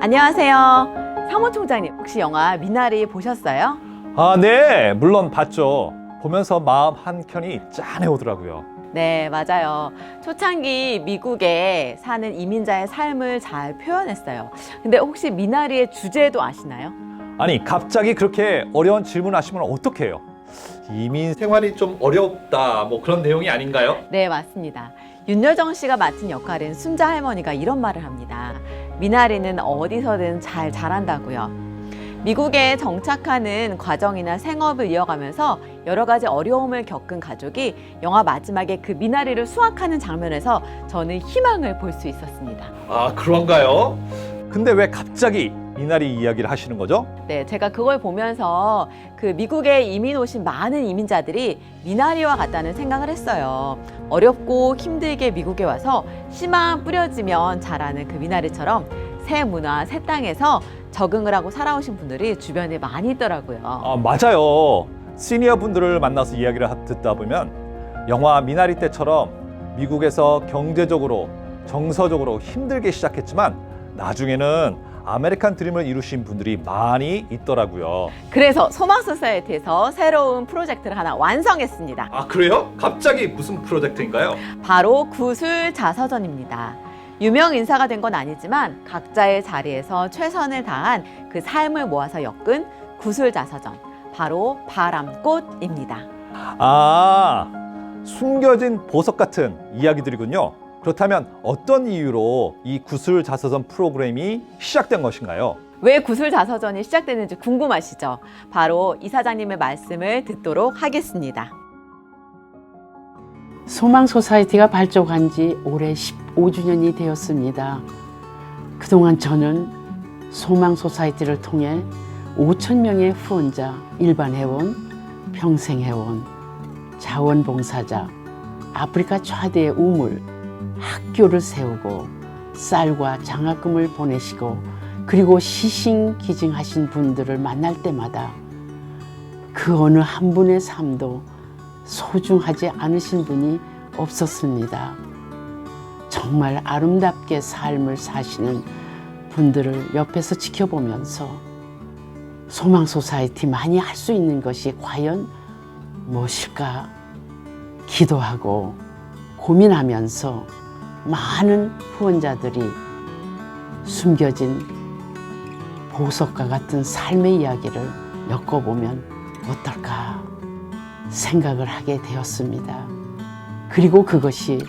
안녕하세요. 사무총장님, 혹시 영화 미나리 보셨어요? 네, 물론 봤죠. 보면서 마음 한켠이 짠해오더라고요. 네, 맞아요. 초창기 미국에 사는 이민자의 삶을 잘 표현했어요. 근데 혹시 미나리의 주제도 아시나요? 아니, 갑자기 그렇게 어려운 질문 하시면 어떡해요? 이민 생활이 좀 어렵다, 뭐 그런 내용이 아닌가요? 네, 맞습니다. 윤여정 씨가 맡은 역할은 순자 할머니가 이런 말을 합니다. 미나리는 어디서든 잘 자란다고요. 미국에 정착하는 과정이나 생업을 이어가면서 여러 가지 어려움을 겪은 가족이 영화 마지막에 그 미나리를 수확하는 장면에서 저는 희망을 볼 수 있었습니다. 아, 그런가요? 근데 왜 갑자기 미나리 이야기를 하시는 거죠? 네, 제가 그걸 보면서 그 미국에 이민 오신 많은 이민자들이 미나리와 같다는 생각을 했어요. 어렵고 힘들게 미국에 와서 씨만 뿌려지면 자라는 그 미나리처럼 새 문화, 새 땅에서 적응을 하고 살아오신 분들이 주변에 많이 있더라고요. 맞아요. 시니어 분들을 만나서 이야기를 듣다 보면 영화 미나리 때처럼 미국에서 경제적으로, 정서적으로 힘들게 시작했지만 나중에는 아메리칸 드림을 이루신 분들이 많이 있더라고요. 그래서 소망소사이어티에서 새로운 프로젝트를 하나 완성했습니다. 아, 그래요? 갑자기 무슨 프로젝트인가요? 바로 구술자서전입니다. 유명 인사가 된 건 아니지만 각자의 자리에서 최선을 다한 그 삶을 모아서 엮은 구술자서전, 바로 바람꽃입니다. 숨겨진 보석 같은 이야기들이군요. 그렇다면 어떤 이유로 이 구술자서전 프로그램이 시작된 것인가요? 왜 구술자서전이 시작되는지 궁금하시죠? 바로 이사장님의 말씀을 듣도록 하겠습니다. 소망소사이어티가 발족한 지 올해 15주년이 되었습니다. 그동안 저는 소망소사이어티를 통해 5,000명의 후원자, 일반 회원, 평생 회원, 자원봉사자, 아프리카 최대의 우물, 학교를 세우고 쌀과 장학금을 보내시고 그리고 시신기증하신 분들을 만날 때마다 그 어느 한 분의 삶도 소중하지 않으신 분이 없었습니다. 정말 아름답게 삶을 사시는 분들을 옆에서 지켜보면서 소망소사이어티만이 할 수 있는 것이 과연 무엇일까 기도하고 고민하면서 많은 후원자들이 숨겨진 보석과 같은 삶의 이야기를 엮어보면 어떨까 생각을 하게 되었습니다. 그리고 그것이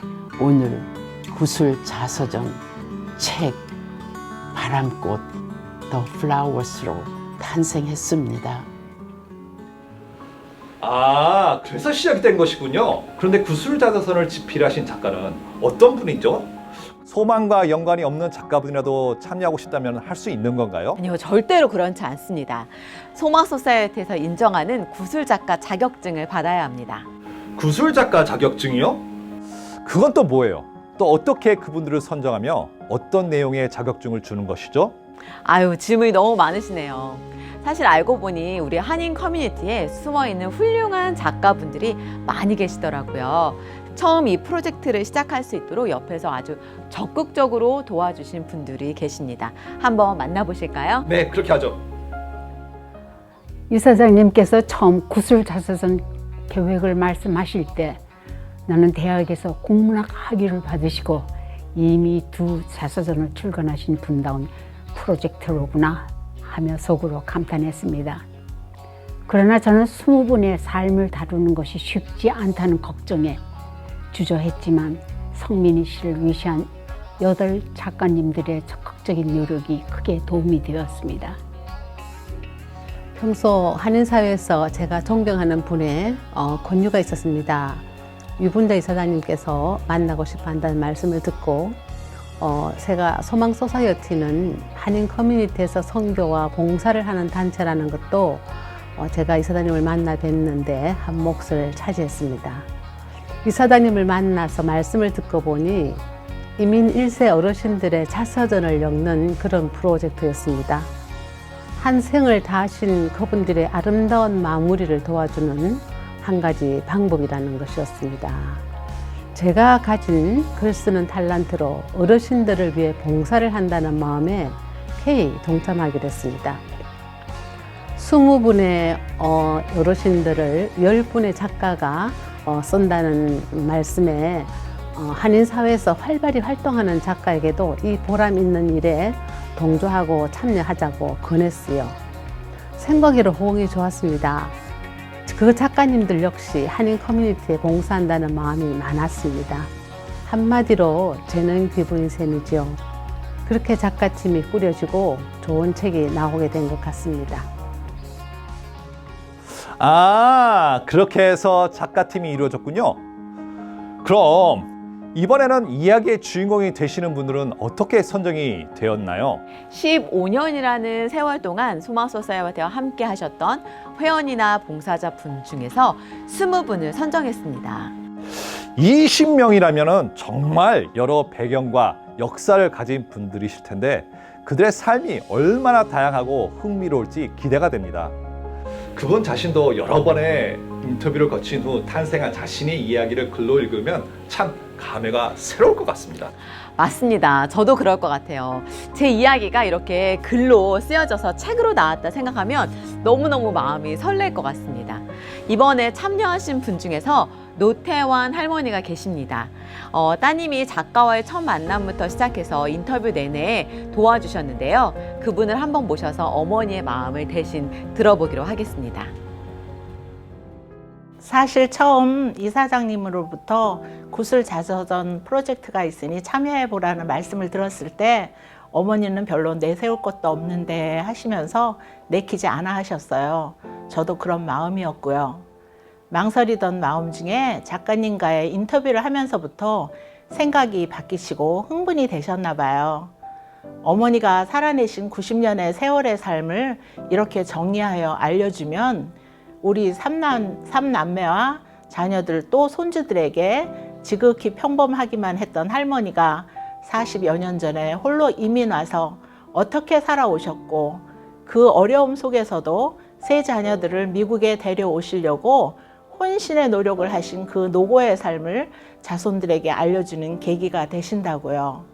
오늘 구술자서전 책 바람꽃 The Flowers로 탄생했습니다. 그래서 시작이 된 것이군요. 그런데 구술자서전을 집필하신 작가는 어떤 분이죠? 소망과 연관이 없는 작가분이라도 참여하고 싶다면 할 수 있는 건가요? 아니요, 절대로 그렇지 않습니다. 소망소사이어티에서 인정하는 구술작가 자격증을 받아야 합니다. 구술작가 자격증이요? 그건 또 뭐예요? 또 어떻게 그분들을 선정하며 어떤 내용의 자격증을 주는 것이죠? 질문이 너무 많으시네요. 사실 알고 보니 우리 한인 커뮤니티에 숨어있는 훌륭한 작가분들이 많이 계시더라고요. 처음 이 프로젝트를 시작할 수 있도록 옆에서 아주 적극적으로 도와주신 분들이 계십니다. 한번 만나보실까요? 네, 그렇게 하죠. 이사장님께서 처음 구술자서전 계획을 말씀하실 때 나는 대학에서 국문학 학위를 받으시고 이미 두 자서전을 출간하신 분다운 프로젝트로구나 하며 속으로 감탄했습니다. 그러나 저는 20분의 삶을 다루는 것이 쉽지 않다는 걱정에 주저했지만 성민희 씨를 위시한 8 작가님들의 적극적인 노력이 크게 도움이 되었습니다. 평소 한인사회에서 제가 존경하는 분의 권유가 있었습니다. 유분자 이사장님께서 만나고 싶어 한다는 말씀을 듣고 제가 소망소사이어티는 한인 커뮤니티에서 선교와 봉사를 하는 단체라는 것도 제가 이사장님을 만나 뵀는데 한 몫을 차지했습니다. 이사장님을 만나서 말씀을 듣고 보니 이민 1세 어르신들의 자서전을 엮는 그런 프로젝트였습니다. 한 생을 다하신 그분들의 아름다운 마무리를 도와주는 한 가지 방법이라는 것이었습니다. 제가 가진 글 쓰는 탤런트로 어르신들을 위해 봉사를 한다는 마음에 흔쾌히 동참하기로 했습니다. 20분의 어르신들을 10분의 작가가 쓴다는 말씀에 한인사회에서 활발히 활동하는 작가에게도 이 보람 있는 일에 동조하고 참여하자고 권했어요. 생각으로 호응이 좋았습니다. 그 작가님들 역시 한인 커뮤니티에 봉사한다는 마음이 많았습니다. 한마디로 재능 기부인 셈이죠. 그렇게 작가팀이 꾸려지고 좋은 책이 나오게 된 것 같습니다. 아, 그렇게 해서 작가팀이 이루어졌군요. 그럼 이번에는 이야기의 주인공이 되시는 분들은 어떻게 선정이 되었나요? 15년이라는 세월 동안 소망소사이어티와 함께 하셨던 회원이나 봉사자 분 중에서 20분을 선정했습니다. 20명이라면 정말 여러 배경과 역사를 가진 분들이실 텐데 그들의 삶이 얼마나 다양하고 흥미로울지 기대가 됩니다. 그분 자신도 여러 번의 인터뷰를 거친 후 탄생한 자신의 이야기를 글로 읽으면 참 감회가 새로울 것 같습니다. 맞습니다. 저도 그럴 것 같아요. 제 이야기가 이렇게 글로 쓰여져서 책으로 나왔다 생각하면 너무너무 마음이 설렐 것 같습니다. 이번에 참여하신 분 중에서 노태환 할머니가 계십니다. 따님이 작가와의 첫 만남부터 시작해서 인터뷰 내내 도와주셨는데요. 그분을 한번 모셔서 어머니의 마음을 대신 들어보기로 하겠습니다. 사실 처음 이사장님으로부터 구슬자서전 프로젝트가 있으니 참여해보라는 말씀을 들었을 때 어머니는 별로 내세울 것도 없는데 하시면서 내키지 않아 하셨어요. 저도 그런 마음이었고요. 망설이던 마음 중에 작가님과의 인터뷰를 하면서부터 생각이 바뀌시고 흥분이 되셨나 봐요. 어머니가 살아내신 90년의 세월의 삶을 이렇게 정리하여 알려주면 우리 삼남매와 자녀들 또 손주들에게 지극히 평범하기만 했던 할머니가 40여 년 전에 홀로 이민 와서 어떻게 살아오셨고 그 어려움 속에서도 세 자녀들을 미국에 데려오시려고 혼신의 노력을 하신 그 노고의 삶을 자손들에게 알려주는 계기가 되신다고요.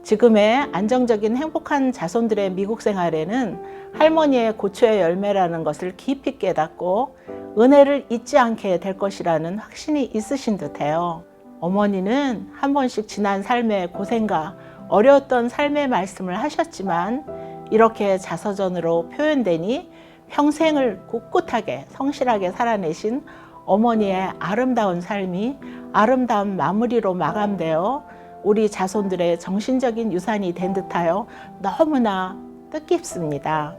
지금의 안정적인 행복한 자손들의 미국 생활에는 할머니의 고초의 열매라는 것을 깊이 깨닫고 은혜를 잊지 않게 될 것이라는 확신이 있으신 듯해요. 어머니는 한 번씩 지난 삶의 고생과 어려웠던 삶의 말씀을 하셨지만 이렇게 자서전으로 표현되니 평생을 꿋꿋하게 성실하게 살아내신 어머니의 아름다운 삶이 아름다운 마무리로 마감되어 우리 자손들의 정신적인 유산이 된 듯하여 너무나 뜻깊습니다.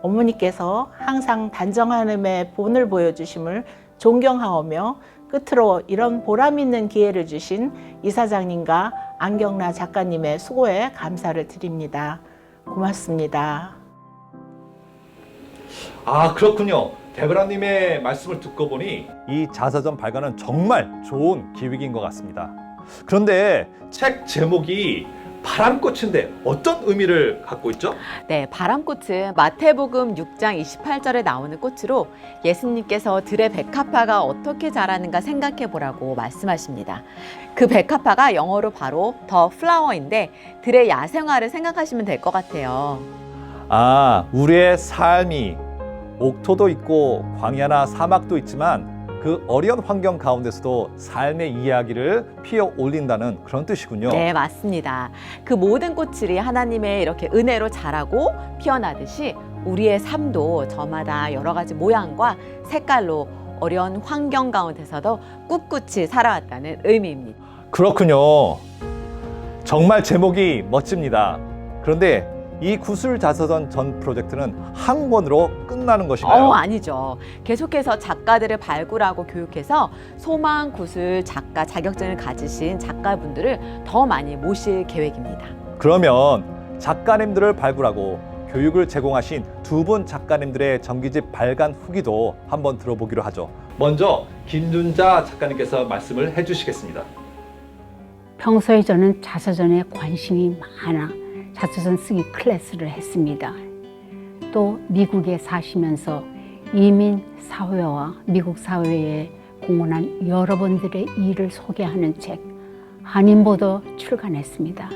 어머니께서 항상 단정함의 본을 보여주심을 존경하오며 끝으로 이런 보람 있는 기회를 주신 이사장님과 안경라 작가님의 수고에 감사를 드립니다. 고맙습니다. 아, 그렇군요. 데브라님의 말씀을 듣고 보니 이 자서전 발간은 정말 좋은 기획인 것 같습니다. 그런데 책 제목이 바람꽃인데 어떤 의미를 갖고 있죠? 네, 바람꽃은 마태복음 6장 28절에 나오는 꽃으로 예수님께서 들의 백합화가 어떻게 자라는가 생각해 보라고 말씀하십니다. 그 백합화가 영어로 바로 The Flower인데 들의 야생화를 생각하시면 될 것 같아요. 아, 우리의 삶이 옥토도 있고 광야나 사막도 있지만 그 어려운 환경 가운데서도 삶의 이야기를 피어 올린다는 그런 뜻이군요. 네, 맞습니다. 그 모든 꽃들이 하나님의 이렇게 은혜로 자라고 피어나듯이 우리의 삶도 저마다 여러 가지 모양과 색깔로 어려운 환경 가운데서도 꿋꿋이 살아왔다는 의미입니다. 그렇군요. 정말 제목이 멋집니다. 그런데 이 구슬자서전 전 프로젝트는 한 권으로 끝나는 것인가요? 아니죠. 계속해서 작가들을 발굴하고 교육해서 소망 구슬 작가 자격증을 가지신 작가분들을 더 많이 모실 계획입니다. 그러면 작가님들을 발굴하고 교육을 제공하신 두 분 작가님들의 정기집 발간 후기도 한번 들어보기로 하죠. 먼저 김준자 작가님께서 말씀을 해주시겠습니다. 평소에 저는 자서전에 관심이 많아 자서전 쓰기 클래스를 했습니다. 또 미국에 사시면서 이민 사회와 미국 사회에 공헌한 여러분들의 일을 소개하는 책 한인보도 출간했습니다.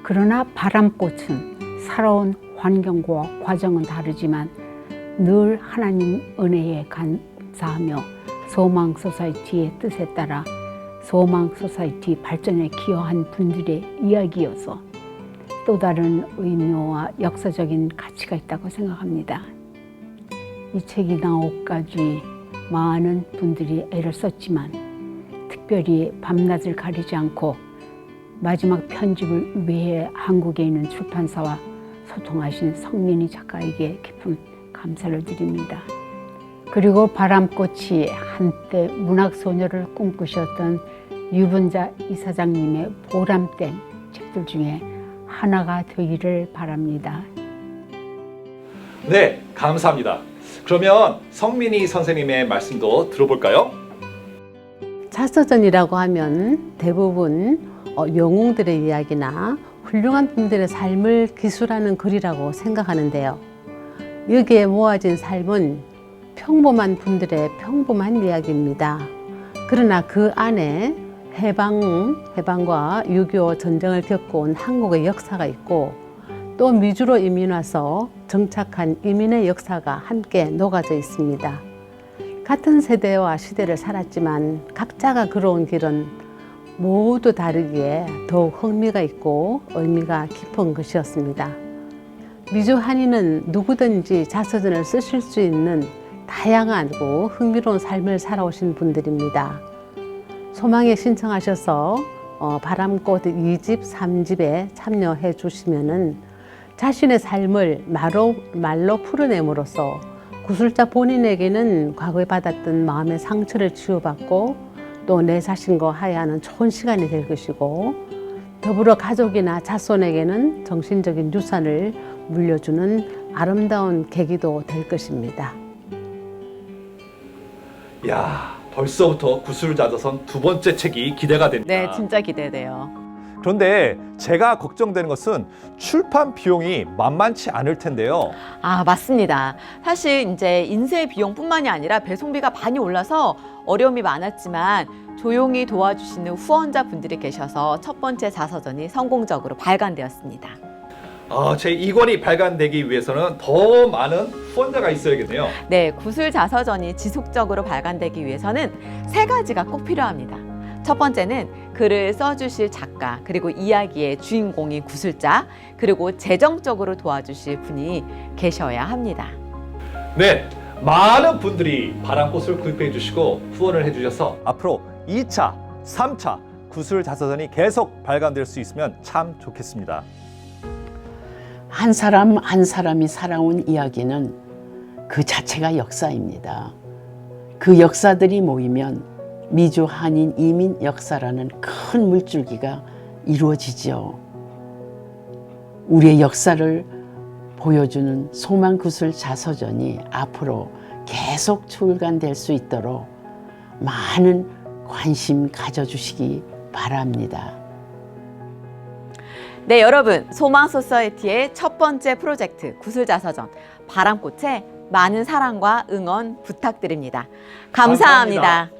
그러나 바람꽃은 살아온 환경과 과정은 다르지만 늘 하나님 은혜에 감사하며 소망 소사이티의 뜻에 따라 소망 소사이티 발전에 기여한 분들의 이야기여서 또 다른 의미와 역사적인 가치가 있다고 생각합니다. 이 책이 나오기까지 많은 분들이 애를 썼지만 특별히 밤낮을 가리지 않고 마지막 편집을 위해 한국에 있는 출판사와 소통하신 성민희 작가에게 깊은 감사를 드립니다. 그리고 바람꽃이 한때 문학소녀를 꿈꾸셨던 유분자 이사장님의 보람된 책들 중에 하나가 되기를 바랍니다. 네, 감사합니다. 그러면 성민희 선생님의 말씀도 들어볼까요? 자서전이라고 하면 대부분 영웅들의 이야기나 훌륭한 분들의 삶을 기술하는 글이라고 생각하는데요. 여기에 모아진 삶은 평범한 분들의 평범한 이야기입니다. 그러나 그 안에 해방과 6.25 전쟁을 겪어온 한국의 역사가 있고 또 미주로 이민 와서 정착한 이민의 역사가 함께 녹아져 있습니다. 같은 세대와 시대를 살았지만 각자가 걸어온 길은 모두 다르기에 더욱 흥미가 있고 의미가 깊은 것이었습니다. 미주 한인은 누구든지 자서전을 쓰실 수 있는 다양하고 흥미로운 삶을 살아오신 분들입니다. 소망에 신청하셔서 바람꽃 2집, 3집에 참여해 주시면은 자신의 삶을 말로 풀어냄으로써 구술자 본인에게는 과거에 받았던 마음의 상처를 치유받고 또 내 자신과 화해하는 좋은 시간이 될 것이고 더불어 가족이나 자손에게는 정신적인 유산을 물려주는 아름다운 계기도 될 것입니다. 야, 벌써부터 구술자서전 두 번째 책이 기대가 됩니다. 네, 진짜 기대돼요. 그런데 제가 걱정되는 것은 출판 비용이 만만치 않을 텐데요. 아, 맞습니다. 사실 이제 인쇄 비용뿐만이 아니라 배송비가 많이 올라서 어려움이 많았지만 조용히 도와주시는 후원자분들이 계셔서 첫 번째 자서전이 성공적으로 발간되었습니다. 제 2권이 발간되기 위해서는 더 많은 후원자가 있어야겠네요. 네, 구술 자서전이 지속적으로 발간되기 위해서는 세 가지가 꼭 필요합니다. 첫 번째는 글을 써주실 작가, 그리고 이야기의 주인공이 구술자, 그리고 재정적으로 도와주실 분이 계셔야 합니다. 네, 많은 분들이 바람꽃을 구입해 주시고 후원을 해주셔서 앞으로 2차, 3차 구술 자서전이 계속 발간될 수 있으면 참 좋겠습니다. 한 사람 한 사람이 살아온 이야기는 그 자체가 역사입니다. 그 역사들이 모이면 미주 한인 이민 역사라는 큰 물줄기가 이루어지죠. 우리의 역사를 보여주는 소망구술 자서전이 앞으로 계속 출간될 수 있도록 많은 관심 가져주시기 바랍니다. 네, 여러분, 소망 소사이티의 첫 번째 프로젝트 구술자서전 바람꽃에 많은 사랑과 응원 부탁드립니다. 감사합니다.